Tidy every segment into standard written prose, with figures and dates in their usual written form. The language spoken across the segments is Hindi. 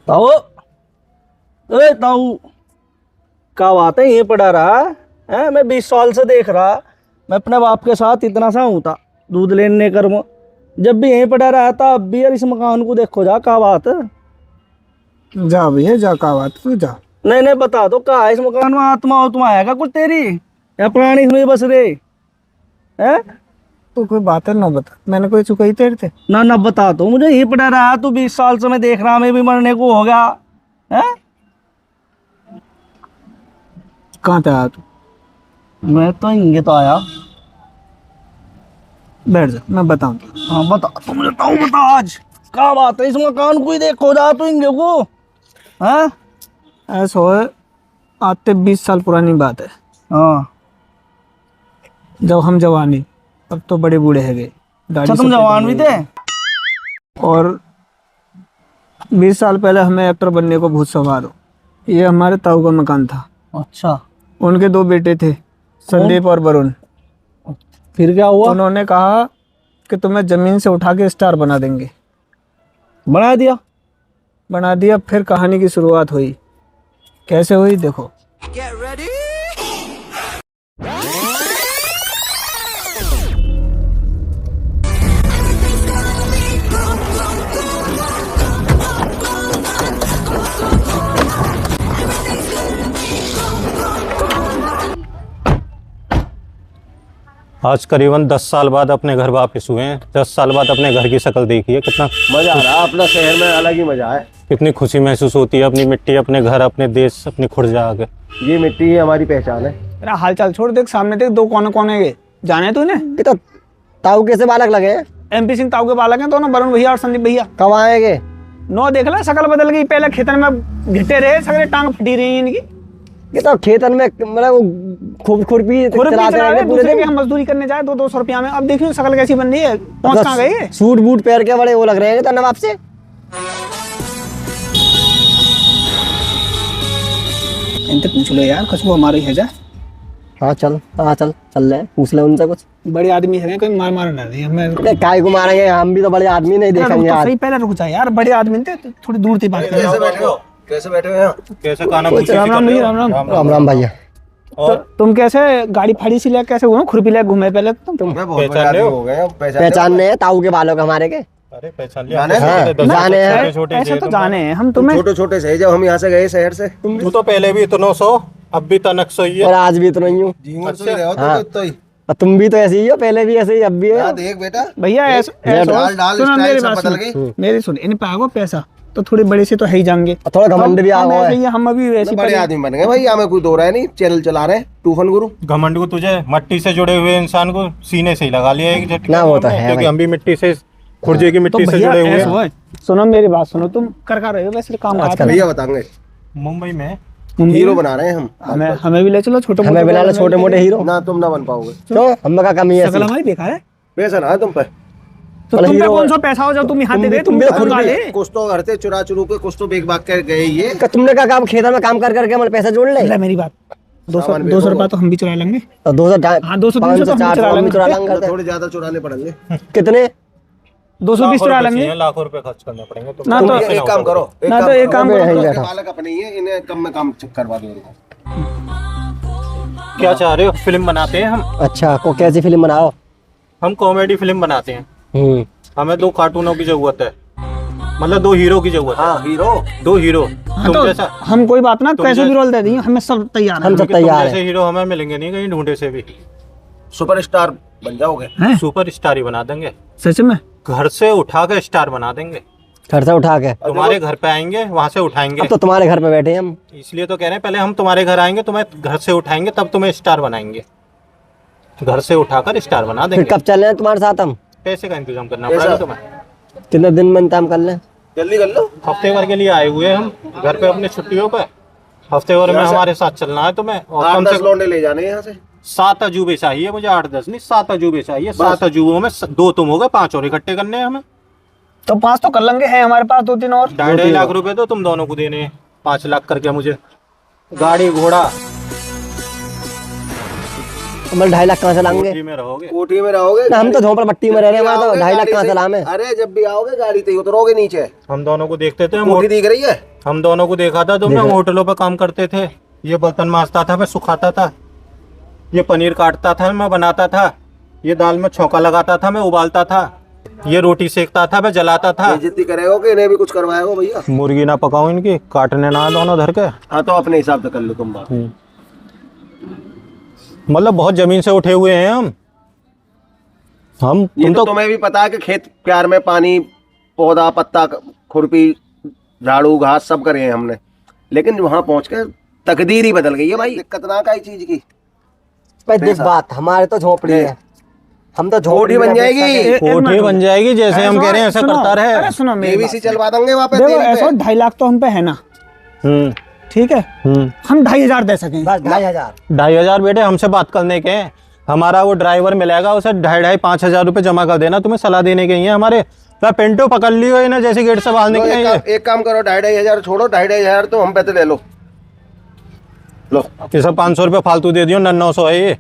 ताऊ, अरे ताऊ, क्या बात है? ये पड़ा रहा है? मैं 20 साल से देख रहा, मैं अपने बाप के साथ इतना सा हूँ था दूध लेने कर में, जब भी यहीं पड़ा रहा था। अब भी यार इस मकान को देखो जा, क्या बात है? जा भैया जा, का बात तू जा। नहीं नहीं बता दो, क्या है इस मकान में? आत्मा उतमा है क्या कुछ तेरी, या प्राणी इसमें बस रे है? तू कोई बात है ना बता, मैंने कोई चुकाई तेरे थे? ना ना बता दो मुझे, यही पड़ा रहा तू 20 साल से, मैं देख रहा, मैं भी मरने को हो गया है। कहाँ पे आया तू? मैं तो इंगे तो आया। बैठ जा, मैं बताऊँ। हाँ बता, तुम बताओ, बता आज क्या बात है? इस मकान को ही देखो जा तू इंगे को, हाँ? ऐसा हो, आज से 20 साल पुरानी बात है। हाँ, जब हम जवानी, अब तो बड़े बूढ़े है गए। अच्छा तुम जवान भी थे? और 20 साल पहले हमें एक्टर बनने को भूत सवार हो। ये हमारे ताऊ का मकान था। अच्छा, उनके 2 बेटे थे, संदीप और वरुण। फिर क्या हुआ? उन्होंने कहा कि तुम्हें जमीन से उठा के स्टार बना देंगे। बना दिया? बना दिया। फिर कहानी की शुरुआत हुई। कैसे हुई देखो। आज करीबन 10 साल बाद अपने घर वापस हुए हैं। 10 साल बाद अपने घर की शक्ल देखी है, कितना मजा आ रहा है। अपना शहर में अलग ही मजा है। कितनी खुशी महसूस होती है, अपनी मिट्टी, अपने घर, अपने देश, अपनी खुर्जा आगे। ये मिट्टी ही हमारी पहचान है। तेरा हाल चाल छोड़, देख सामने देख, 2 कोने कोने के जाने तूने? ये तो ताऊ कैसे बालक लगे? MP सिंह ताऊ के बालक हैं दोनों, वरुण भैया और संदीप भैया। कब आएंगे? नो देख ला, शकल बदल गई। पहले खेतन में घिटे रहे, सगले टांग फटी रही है इनकी। ये तो खेतन में मतलब खुरपी चलाते रहते पूरे दूसरे के दिन। हम मजदूरी करने जाए 200 रुपया में। अब देखियो शकल कैसी बन रही है, पहुंच कहाँ गई है? सूट बूट पहन के बड़े वो लग रहे हैं तो नवाब से। इनसे पूछ लो यार, खुशबू हमारी है जा। हाँ चल ले, पूछ ले उनसे कुछ। बड़े आदमी है, कोई मार मार ना दे हमें। अरे काय को मारेंगे, हम भी तो बड़े आदमी नहीं देखेंगे आज। सही, पहले रुक जा यार, बड़े आदमी थे तो थोड़ी दूर थी बात करना। कैसे बैठे हो? कैसे खाना राम राम भैया, राम राम। राम राम भैया। तो तुम कैसे गाड़ी फाड़ी सी ले कैसे हुए, खुरपी ले घूमे पहले तुम? पहचान रहे हो? पहचानने हैं ताऊ के बालों के हमारे के। अरे पहचान लिया। जाने हैं। ऐसे तो जाने हैं हम तुम्हें। छोटे छोटे से जब हम यहाँ से गए शहर से। तू तो पहले भी इतना सो, अब भी तनक सो ही और है। आज भी इतना ही हूँ। अच्छा, और तुम भी तो ऐसे ही हो, पहले भी ऐसे ही, अब भी है। देख बेटा, भैया ऐसा सुनो, मेरी बात सुन, मेरी सुन। इन पागो पैसा तो थोड़े बड़े से तो है ही जाएंगे, थोड़ा घमंड भी हम आओ ऐसे ही, हम अभी वैसे बड़े आदमी बन गए भाई। हमें कोई दो रहा है नहीं, चैनल चला रहे हैं तूफान गुरु। घमंड को तुझे मट्टी से जुड़े हुए इंसान को सीने से ही लगा लिया एक झटके ना, में वो तो हमने, है क्योंकि भाई। हम भी मिट्टी से, खुर्जे की तो मिट्टी से भैया जुड़े हुए ऐसा हैं। हुआ है। सुनो मेरी बात सुनो, तुम कर रहे हो वैसे काम काज? भैया बताएंगे, मुंबई में हीरो बना रहे हैं हम। हमें भी ले चलो, छोटे हमें बना लो छोटे मोटे हीरो। ना तुम ना बन पाओगे, क्यों? हम का कमी है शकल हमारी बेकार है। पैसा ना है तुम पे। तो तुम पे कौन सा पैसा हो जो तुम यहाँ दे दे? तुम भी तो खुद वाले। कुछ तो घर से चुरा चुरू के, कुछ तो बेच बाग कर गए। ये तुमने क्या काम, खेतों में काम कर करके हमारे पैसा जोड़ ले। ले मेरी बात, 200 रुपया तो हम भी चुरा लेंगे। और 200 हाँ, 200 500 तो हम 400 हम भी चुरा लेंगे। थोड़े ज्यादा चुराने पड़ेंगे। कितने? 220 चुरा लेंगे। लाखों रुपए खर्च करने पड़ेंगे। तो ना तो एक काम करो, ना तो एक काम करो। ये बालक अपने ही है, इन्हें कम में काम करवा दो इनको। क्या चाह रहे हो? फिल्म बनाते हैं हम। अच्छा, को कैसी फिल्म बनाओ? हम कॉमेडी फिल्म बनाते हैं। हमें 2 कार्टूनों की जरूरत है, मतलब 2 हीरो की जरूरत है। हाँ हीरो, 2 हीरो। तुम तो जैसा, हम कोई बात ना, तुम कैसे भी जैसा- रोल दे दिए, हमें सब तैयार है। हम सब क्योंकि तुम तैयार जैसे है। हीरो हमें मिलेंगे नहीं कहीं ढूंढे से भी। सुपरस्टार बन जाओगे। हैं? सुपर स्टार ही बना देंगे, सच में? घर से उठा के स्टार बना देंगे। घर से उठा के तुम्हारे घर पे आएंगे, वहां से उठाएंगे। अब तो तुम्हारे घर पे बैठे हैं हम। इसलिए तो कह रहे हैं, पहले हम तुम्हारे घर आएंगे, तुम्हें घर से उठाएंगे, तब तुम्हें स्टार बनाएंगे। घर से उठाकर स्टार बना फिर देंगे। कब चल रहे हैं तुम्हारे साथ हम? पैसे का इंतजाम करना पड़ेगा तुम्हें। कितने दिन में इंतजाम कर लें? जल्दी कर लो। हफ्ते भर के लिए आए हुए हम घर पे अपने छुट्टियों पे। हफ्ते भर में हमारे साथ चलना है तुम्हें। और 8-10 लौंडे ले जाने हैं यहाँ से। 7 अजूबे चाहिए मुझे, 8-10 नहीं, 7 अजूबे चाहिए। 7 अजूबों में 2 तुम हो गए, 5 और इकट्ठे करने हैं हमें। तो 5 तो कर लेंगे, हैं हमारे पास 2-3 और। 2.5 लाख रुपए तो तुम दोनों को देने हैं, 5 लाख करके मुझे। गाड़ी घोड़ा मतलब 2.5 लाख कहाँ से लाएंगे? कोठी में रहोगे। कोठी में रहोगे? ना, हम तो झोपड़पट्टी में रह रहे हैं, हमारा तो 2.5 लाख कहाँ से लाएं? अरे जब भी आओगे गाड़ी से उतरोगे नीचे। हम दोनों को देखते थे, कोठी दिख रही है? हम दोनों को देखा था, तुम लोग होटलों पर काम करते थे। ये बर्तन मांजता था, मैं सुखाता था। ये पनीर काटता था, मैं बनाता था। ये दाल में छौंका लगाता था, मैं उबालता था। ये रोटी सेकता था, मैं जलाता था। जितनी करेगा कि इन्हें भी कुछ करवाएगा भैया। मुर्गी ना पकाऊं इनकी, काटने ना दोनों धर के। हाँ तो अपने हिसाब से कर लो तुम बात। मतलब बहुत जमीन से उठे हुए हैं हम ये तुम तो तो तुम्हें भी पता है कि खेत प्यार में पानी, पौधा, पत्ता, खुरपी, झाड़ू, घास सब करे हैं हमने, लेकिन वहां पहुंच के तकदीर ही बदल गई है भाई। दिक्कत ना का चीज की भाई देख बात, हमारे तो झोपड़ी है, हम तो कोठी बन जाएगी। कोठी बन जाएगी, जैसे हम कह रहे हैं ऐसा करता रहे। अरे सुनो मेरी बात। एबीसी चलवा देंगे वहाँ पे। देखो तेल पे। ऐसा 2.5 लाख तो हम पे है ना, ठीक है, हम 2.5 दे सकें। बस 2,500। 2,500 बेटे हमसे बात करने के हैं। हमारा वो ड्राइवर मिलेगा, उसे 2,500-5,000 रुपए जमा कर देना। तुम्हें सलाह देने के ही है हमारे। मैं पिंटू पकड़ लियो ना, जैसे गेट से बाहर निकले। एक काम करो, 2,500 छोड़ो, 2,500 तो हम पे तो ले लो। लो ये सब 500 रुपए फालतू दे दियो, 900 है ये।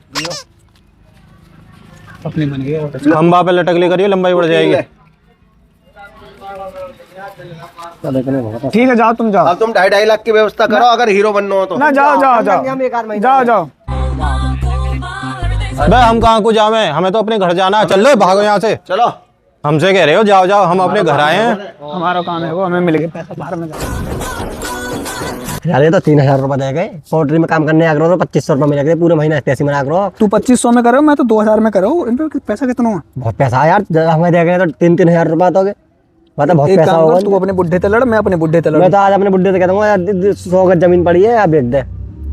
अपने मन के खंबा पे लटक ले करिए, लंबाई बढ़ जाएगी। ठीक है, जाओ तुम जाओ। अब तुम 2.5 लाख की व्यवस्था करो, अगर हीरो बनना हो तो। ना जाओ जाओ जाओ हम एक आध महीने जाओ जाओ। भाई हम कहाँ को जावे, हमें तो अपने घर जाना है। चल लो भागो यहाँ से। चलो हमसे कह रहे हो जाओ जाओ, हम अपने घर आए हैं। हमारा काम है वो, हमें मिल गया पैसा, बाहर में जाओ। यार ये तो 3,000 रुपए दे गए। पोल्ट्री में काम करने आ करो तो 2,500 रुपए मिलेगा पूरे महीने, ऐसे मना करो। तू 2,500 में करो, मैं तो 2,000 में करो। इन पे पैसा कितना है? बहुत पैसा है यार, जब हमें दे गए तो 3,000 रुपए तो मतलब बहुत एक पैसा काम होगा। कर, तू अपने बुढ़े से लड़, मैं अपने बुढ़े से लड़। मैं तो आज अपने बुढ़े से कहता हूँ यार 100 गज जमीन पड़ी है, आप बेच दे,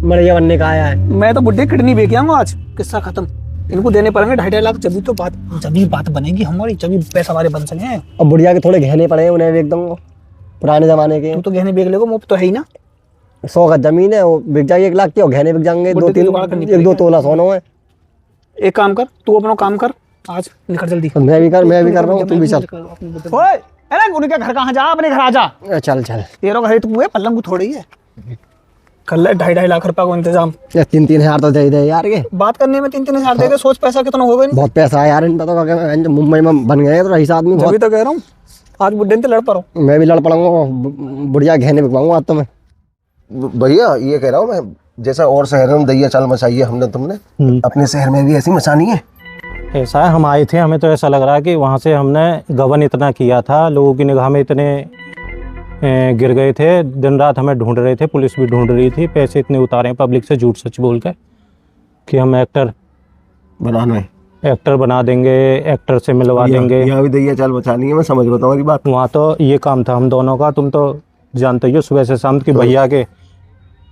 मरिया बनने का आया है। मैं तो बुढ़े किडनी बेच आऊंगा आज, किस्सा खत्म। इनको देने पड़ेंगे 2.5 लाख, जब भी बात बनेगी हमारी, जब भी पैसा हमारे बन सके। और बुढ़िया के थोड़े गहने पड़े हैं, उन्हें बेच दूंगा, पुराने जमाने के। तू तो गहने बेच लेगा, मुफ्त तो है ही ना। 100 गज जमीन है, वो बिक जाएगी 1 लाख की, और गहने बिक जाएंगे बुढ़े की जुगाड़ करनी 1-2 तोला सोना है। एक काम कर, तू अपना काम कर, आज निकल जल्दी। मैं भी कर रहा हूँ, तू भी चल। ओए अरे उनके घर कहाँ जा, अपने घर आ जा। चल चल, तेरा घर तो है, पल्लंग थोड़ी है। कर ले 2.5 लाख रुपए को इंतजाम। 3-3 हजार तो दे दे यार। ये बात करने में 3-3 हजार दे दे, सोच पैसा कितना होगा। बहुत पैसा है यार इन पता का, मुंबई में बन गए तो रईस आदमी जब बहुत। तो कह रहा हूँ आज बुढ़े से लड़ पा रहा हूँ। मैं भी लड़ पड़ूंगा, बुढ़िया गहने बिकवाऊंगा आज तो मैं। भैया ये कह रहा हूँ मैं, जैसा और शहर में दैया चाल मचाई है हमने, तुमने अपने शहर में भी ऐसी मचानी है। ऐसा है, हम आए थे, हमें तो ऐसा लग रहा है कि वहाँ से हमने गबन इतना किया था, लोगों की निगाह में इतने गिर गए थे। दिन रात हमें ढूंढ रहे थे, पुलिस भी ढूंढ रही थी। पैसे इतने उतारे हैं पब्लिक से झूठ सच बोल के कि हम एक्टर बना देंगे, एक्टर से मिलवा देंगे। यहाँ भी दैया चाल मचानी है, मैं समझ रहा हूँ तुम्हारी बात। वहाँ तो ये काम था हम दोनों का। तुम तो जानते ही हो सुबह से शाम की भैया के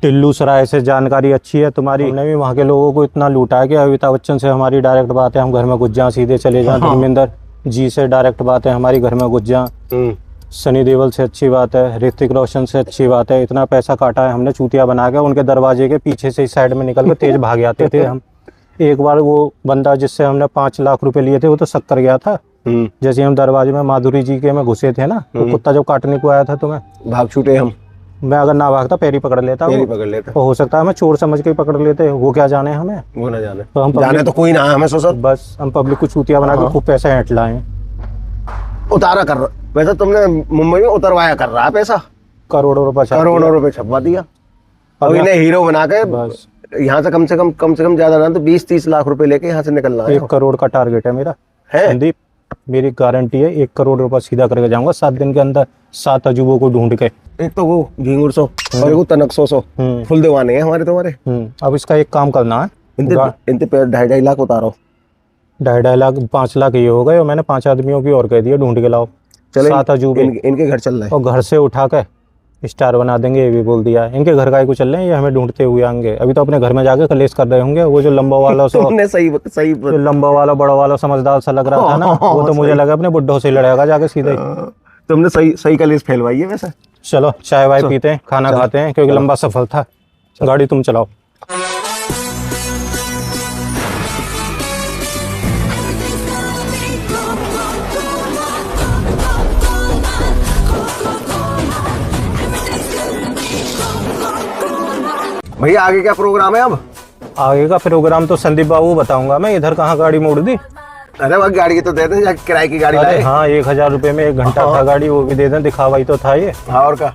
टिल्लू सराय से जानकारी अच्छी है तुम्हारी। हमने भी वहाँ के लोगों को इतना लूटा है कि अमिताभ बच्चन से हमारी डायरेक्ट बात है, हम घर में घुस जाएं, सीधे चले जाएं। धर्मेंद्र जी से डायरेक्ट बात है हमारी, घर में घुस जाएं। सनी देओल से अच्छी बात है, ऋतिक रोशन से अच्छी बात है। इतना पैसा काटा है हमने चूतिया बना के, उनके दरवाजे के पीछे से इस साइड में निकल के तेज भाग जाते थे हम। एक बार वो बंदा जिससे हमने 5 लाख रुपए लिए थे, वो तो शक्कर गया था। जैसे हम दरवाजे में माधुरी जी के में घुसे थे ना, तो कुत्ता जब काटने को आया था तुम्हें, भाग छूटे हम। मैं अगर ना भागता पैरी पकड़ लेता, पैरी पकड़ लेता। तो हो सकता है हमें चोर समझ के ही पकड़ लेते। वो क्या जाने हमें, वो ना जाने, तो हम जाने तो कोई ना हमें सोचो। बस हम पब्लिक को चूतिया बना के खूब पैसा ऐंठ लाए। उतारा कर रहा, वैसे तुमने मुंबई में उतरवाया कर रहा पैसा, करोड़ों रुपए छपवा दिया। अब इन्हें हीरो बना के बस यहाँ से कम से कम ज्यादा ना तो 20-30 लाख रुपए लेके यहाँ से निकलना है। 1 करोड़ का टारगेट है मेरा। है संदीप, मेरी गारंटी है 1 करोड़ रुपए सीधा करके जाऊंगा 7 दिन के अंदर, 7 अजूबों को ढूंढ के। एक तो वो घिंगुर 100 और एक तनक 100 फुल दीवाने हैं हमारे तुम्हारे। अब इसका एक काम करना है, इनते पे 2.5 लाख उतारो। 2.5 लाख 5 लाख ये हो गए, और मैंने 5 आदमियों की और कह दिया ढूंढ के लाओ। चलो 7 अजूबे इनके घर चल रहे हैं, और घर से उठा के स्टार बना देंगे, ये भी बोल दिया। इनके घर का को चल रहे हैं, ये हमें ढूंढते हुए आएंगे। अभी तो अपने घर में जाके कलेश कर रहे होंगे। वो जो लंबा वाला तुमने सही जो लंबा वाला बड़ा वाला समझदार सा लग रहा था ना, वो तो मुझे लगा अपने बुड्ढों से लड़ेगा जाके सीधे। तुमने सही कलेश फैलवाई है वैसे। चलो चाय वाय पीते हैं, खाना खाते हैं, क्योंकि लंबा सफर था। गाड़ी तुम चलाओ। भैया आगे क्या प्रोग्राम है अब? आगे का प्रोग्राम तो संदीप बाबू बताऊंगा मैं। इधर कहाँ गाड़ी मोड़ दी? अरे वह गाड़ी तो दे दें, जाके किराए की गाड़ी अरे लाए। हाँ, 1,000 रुपए में 1 घंटा था गाड़ी, वो भी दे दें, दिखावा ही तो था ये। हाँ और क्या,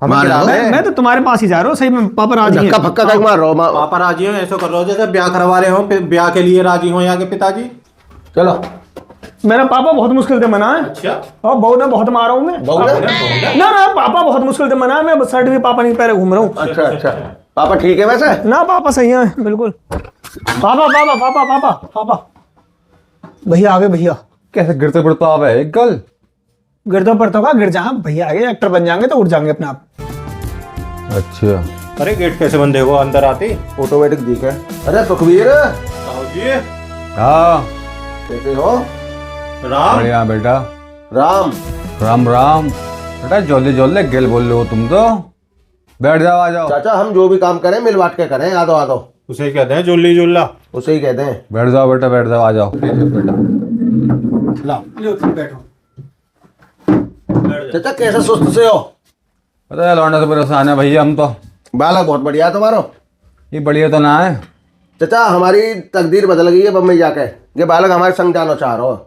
हमें मार गिरा दो। दे। मैं तो तुम्हारे पास ही जा रहा हूँ, सही में पापा राजी हैं। धक्का फक्का तक मार रहा हूँ पापा राजी हो, ऐसा कर रहे हो जैसे ब्याह करवा रहे हो, फिर ब्याह के लिए राजी हो यहाँ के पिताजी। चलो। मेरा पापा बहुत मुश्किल से मना है। अच्छा, और बहू ने बहुत मारा हूँ मैं। बहू ने? ना ना पापा बहुत मुश्किल से मना है, मैं शर्ट भी पापा नहीं पहने घूम रहा हूँ। अच्छा अच्छा, पापा ठीक है वैसे? ना पापा सही है बिल्कुल। पापा पापा पापा पापा पापा भैया आगे भैया। कैसे गिरते पड़ता आप है एक गल। गिरता पड़ता का गिर जा, भैया आगे एक्टर बन जाएंगे तो उठ जाएंगे अपने आप। अच्छा, अरे गेट कैसे बंद है वो अंदर आती? ऑटोमेटिक दिख है। अरे सुखवीर, हाँ कैसे हो? राम, बढ़िया बेटा। राम। राम राम बेटा, जोले जोले गेल बोल रहे हो तुम तो। बैठ जाओ, आ जाओ। चाचा हम जो भी काम करें मिल बांट के करें। आ दो उसे कहते हैं जोली जोला। उसे ही कहते हैं। बैठ जाओ बेटा, बैठ जाओ, आ जाओ। बेटा बैठो। चाचा कैसे सुस्त से हो? पता है लौंडा से परेशान है भैया हम तो। बालक बहुत बढ़िया है तुम्हारा। ये बढ़िया तो ना है। चाचा हमारी तकदीर बदल गई है बम्बई जाके। ये बालक हमारे संग जाना चाह रहा हो।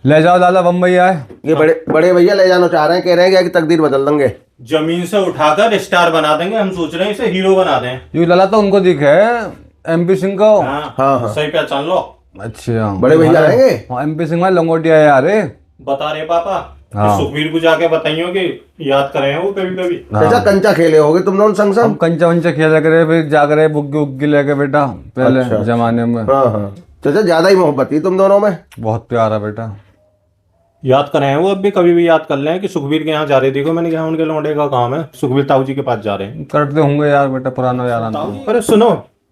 ले जाओ लाला बम्बई आए। ये बड़े भैया ले जाना चाह रहे हैं, कह रहे हैं कि तकदीर बदल देंगे। जमीन से उठाकर स्टार बना देंगे, हम सोच रहे हैं इसे हीरो बना दें। ये लाला तो उनको दिखे है, MP सिंह को। हाँ। सही पहचान लो। अच्छा, बड़े भैया आएंगे। हाँ, MP सिंह वाले लंगोटिया है यार। बता रहे पापा कि हाँ। सुखबीर को जाके बताइयो कि याद करे हैं वो कभी कभी। चाचा कंचा खेले होगे तुम दोनों संग हम संग? कंचा वंचा खेला करे, फिर जा करे बुग्गी उग्गी लेके बेटा, पहले अच्छा। जमाने में। हाँ। चाचा ज्यादा ही मोहब्बत थी तुम दोनों में। बहुत प्यारा बेटा। याद करे हैं वो, अब भी कभी भी याद कर लें कि सुखबीर के यहाँ जा रहे। देखो मैंने कहा उनके लौंडे का काम है, सुखबीर ताऊ जी के पास जा रहे हैं। करते होंगे यार बेटा, पुराना यार। अरे सुनो,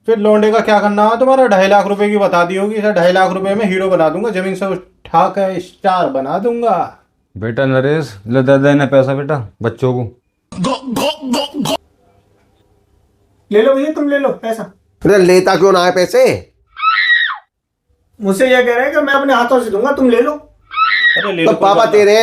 फिर लौंडे का क्या करना है तुम्हारा? 2.5 लाख रुपए की बता दी होगी। 2.5 लाख रुपए में हीरो बना दूंगा, जमीन से उठा कर स्टार बना दूंगा। बेटा नरेश, ले दे देना पैसा बेटा बच्चों को। ले लो भैया, तुम ले लो पैसा। अरे लेता क्यों ना है पैसे? मुझसे ये कह रहे हैं कि मैं अपने हाथों से दूंगा, तुम ले लो। अरे ले तो लो, कोई पापा बात तेरे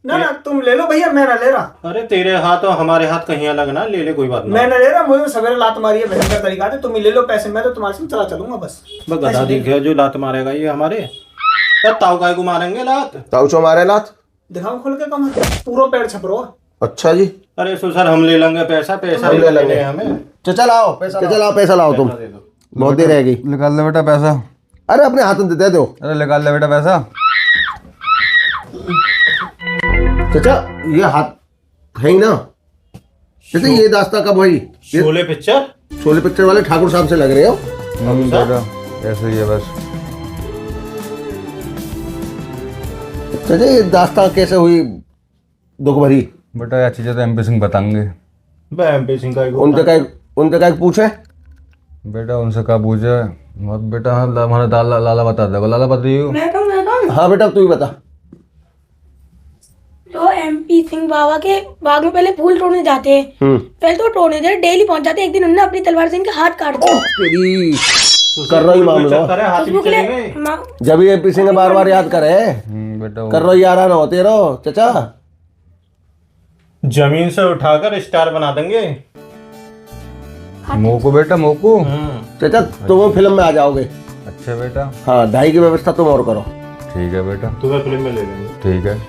ना ना तुम ले लो भैया, मैं ना ले रहा। नहीं। अरे तेरे हाथ और हमारे हाथ कहीं अलग ना, ले ले कोई बात मैं नहीं। ना ले रहा, मुझे सवेरे लात मारी है भयंकर तरीका से। तुम ही ले लो पैसे, मैं तो तुम्हारे साथ चला चलूंगा बस। बस गधा दिख गया जो लात मारेगा ये हमारे। अरे ताऊ काय को मारेंगे लात? ताऊचो मारे लात। दिखाओ खोल के कम पूरा पेड़ छप रहा। अच्छा जी। अरे सर हम ले लेंगे पैसा, पैसा हम ही ले लेने लेंगे। हमें। चाचा लाओ पैसा लाओ तुम। दे दो। बहुत देर रहेगी। निकाल ले बेटा पैसा। अरे अपने हाथ में दे दो। अरे निकाल ले बेटा पैसा। चाचा ये हाथ है ही ना? चाचा ये दास्ता कब हुई? ये शोले पिक्चर। शोले पिक्चर वाले ठाकुर साहब से लग रहे हो। बेटा ऐसे ही है बस। चाचा ये दास्ता कैसे हुई दुख भरी? बेटा यह चीजें तो MP सिंह बताएंगे। MP सिंह का उनके का पूछे? बेटा उनसे क्या पूछे मत बेटा। हमारा लाला बता दे, लाला बताइए। मैं कहूँ हाँ बेटा तू ही बता। तो MP सिंह बाबा के बाग में पहले फूल तोड़ने जाते हैं। पहले तो तोड़ने दे, डेली पहुंच जाते हैं। एक दिन उन्होंने अपनी तलवार से इनके हाथ काट दिए। तेरी कर रही मामला। हाथ खुशबू के भी लिए चलेंगे। जब ये MP सिंह बार बार याद करे बेटा कर रही यारा ना होते रहो। चाचा जमीन से उठाकर स्टार बना देंगे। मोको बेटा मोको। चाचा तुम फिल्म में आ जाओगे। अच्छा बेटा हाँ 2.5 की व्यवस्था तुम और करो। ठीक है बेटा, तुम्हें फिल्म में ले लेंगे। ठीक है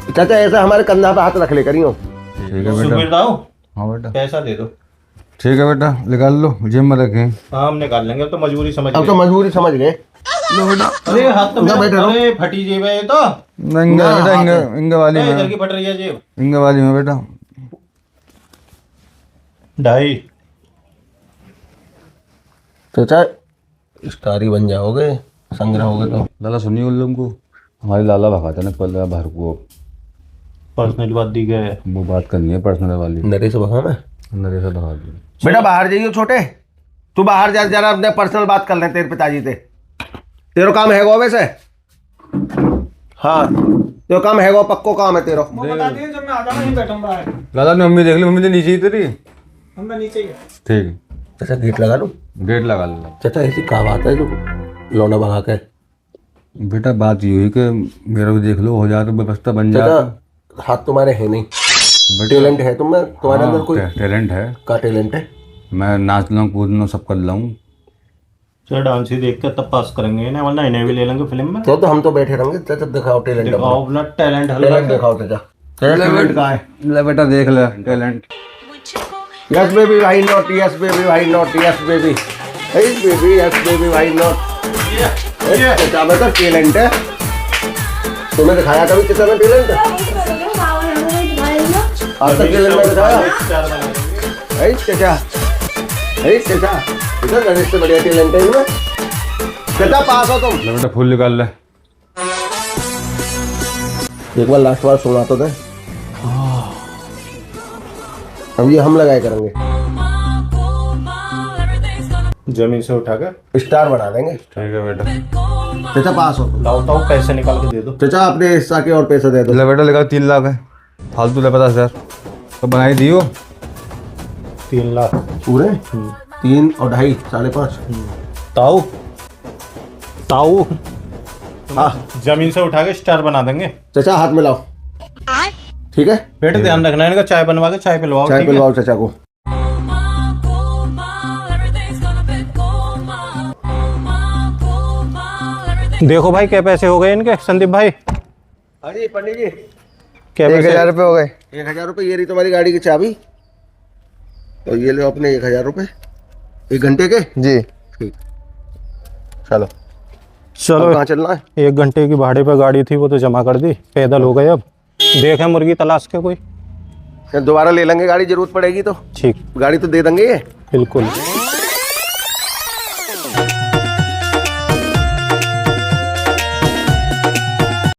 चाचा ऐसा हमारे कंधा पे हाथ रख ले करियो। ठीक है बेटा। सुखबीर दाऊ हाँ बेटा पैसा दे दो। ठीक है बेटा, निकाल लो जेब में रखें। हाँ हम निकाल लेंगे, अब तो मजबूरी समझ अब तो गए। मजबूरी समझ गए। अरे हाथ तो ना बैठे रहो। अरे फटी जेब है ये तो। इंगे बेटा इंगे वाली इधर में, की फट रही है जेब। इंगे वाली में बेटा। 2.5। चाचा स्टार ही बन जाओगे, संग रहोगे तो। लाला सुनिए उन लोगों को, हमारे लाला भगाते ना पहले बाहर को। पर्सनल बात दी गई है। वो बात करनी है पर्सनल वाली। नरेश भगा में नरेश से भगा दी। बेटा बाहर जाइयो छोटे, तू बाहर जा जरा अपने पर्सनल बात कर ले तेरे पिताजी से। तेरा काम है गो वैसे? हाँ तेरा काम है गो, पक्को काम है तेरा। वो बता दिए जब मैं आता नहीं बैठूंगा। लाला ने मम्मी देख ली, मम्मी तो नीचे ही तेरी। हम मैं नीचे ही है। ठीक है चाचा गेट लगा लूं? गेट लगा लो। चाचा ऐसी कहा बात है जो लौंडा भगा के? बेटा बात ये हुई कि मेरा भी देख लो, हो जाए तो व्यवस्था बन जाए। चाचा हाथ तुम्हारे है नहीं, टैलेंट है तुम में, तुम्हारे अंदर कोई टैलेंट है। का टैलेंट है? मैं नाच लूँ कूद लूँ सब कर लूँ। चलो डांस ही देख कर तब पास करेंगे ना, वरना इन्हें भी ले लेंगे फिल्म में। तो हम तो बैठे रहेंगे। चाचा दिखाओ टैलेंट, दिखाओ अपना टैलेंट टैलेंट दिखाओ चाचा। टैलेंट का है। ले बेटा देख ले talent. Yes baby why not, yes baby why not, yes baby, yes baby, yes baby why not. क्या बेटा टैलेंट है, तुम्हें दिखाया कभी कितना में टैलेंट? आज तक टैलेंट में दिखाया? है चाचा, है चाचा, इधर गणेश से बढ़िया टैलेंट है इनमें। चाचा पास हो तुम। ले बेटा फूल निकाल ले। एक बार लास्ट बार सुना तो दे। हम ये हम लगाए करेंगे, जमीन से उठा कर स्टार बना देंगे। ठीक है बेटा। चाचा पास हो। लाओ ताऊ पैसे निकाल के दे दो। चाचा अपने हिस्सा के और पैसे दे दो। ले बेटा लेकर 3 लाख है, फालतू ले 50,000 तो बनाई दियो। 3 लाख पूरे 3 और 2.5 5.5। ताऊ ताऊ हाँ जमीन से उठा के स्टार बना देंगे। चाचा हाथ में लाओ, ठीक है? बेटे ध्यान रखना इनका, चाय बनवा के चाय पिलवाओ। चाय ठीक है? पिलवाओ चाचा को। देखो भाई क्या पैसे हो गए इनके संदीप भाई। हाँ जी पंडित जी, क्या पैसे? 1,000 रुपये हो गए। 1,000 रुपये। ये रही तुम्हारी गाड़ी की चाबी, और ये लो अपने 1,000 रुपये 1 घंटे के। जी ठीक, चलो। चलो कहाँ चलना है? 1 घंटे की भाड़े पे गाड़ी थी वो तो जमा कर दी, पैदल हो गए। अब देखें मुर्गी तलाश के कोई। दोबारा ले लेंगे गाड़ी, जरूरत पड़ेगी तो। ठीक, गाड़ी तो दे देंगे ये। बिल्कुल।